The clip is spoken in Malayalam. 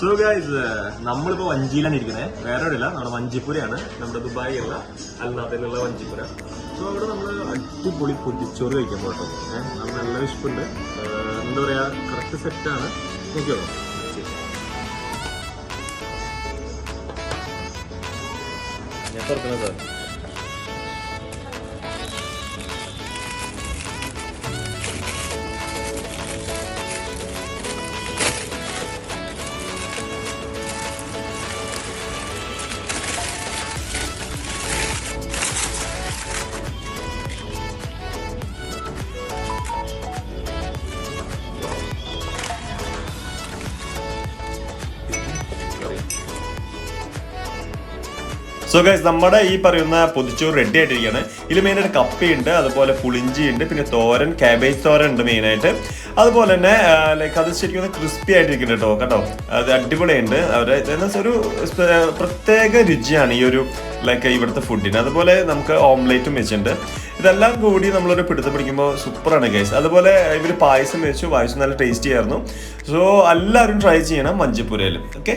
സോ ഗൈസ് നമ്മളിപ്പോൾ വഞ്ചിയിലാണ് ഇരിക്കുന്നത്. വേറെ എവിടെയില്ല, നമ്മുടെ വഞ്ചിപ്പുരയാണ്. നമ്മുടെ ദുബായ് ഉള്ള അൽനാദയിലുള്ള വഞ്ചിപ്പുര. സോ അവിടെ നമ്മൾ അടിപൊളി പൊതിച്ചോറ് കഴിക്കാൻ പോട്ടോ. നമ്മൾ നല്ല വിശപ്പുണ്ട്. എന്താ പറയുക, കറക്റ്റ് സെറ്റാണ്. നോക്കിയോ ഞാൻ തുറക്കുന്നത് സാർ. സോ ഗൈസ് നമ്മുടെ ഈ പറയുന്ന പൊതിച്ചോറ് റെഡി ആയിട്ടിരിക്കുകയാണ്. ഇതിൽ മെയിനായിട്ട് കപ്പയുണ്ട്, അതുപോലെ പുളിഞ്ചി ഉണ്ട്, പിന്നെ തോരൻ, കാബേജ് തോരൻ ഉണ്ട് മെയിനായിട്ട്. അതുപോലെ തന്നെ ലൈക്ക് അത് ശരിക്കും ക്രിസ്പി ആയിട്ടിരിക്കുന്നുണ്ട് കേട്ടോ. അത് അടിപൊളിയുണ്ട്. അവരെ ഒരു പ്രത്യേക രുചിയാണ് ഈ ഒരു ലൈക്ക് ഇവിടുത്തെ ഫുഡിന്. അതുപോലെ നമുക്ക് ഓംലേറ്റും വെച്ചിട്ടുണ്ട്. ഇതെല്ലാം കൂടി നമ്മളൊരു പിടുത്തം പിടിക്കുമ്പോൾ സൂപ്പറാണ് ഗൈസ്. അതുപോലെ ഇവർ പായസം വെച്ചു. പായസം നല്ല ടേസ്റ്റി ആയിരുന്നു. സോ എല്ലാവരും ട്രൈ ചെയ്യണം വഞ്ചിപ്പുരയിൽ. ഓക്കെ.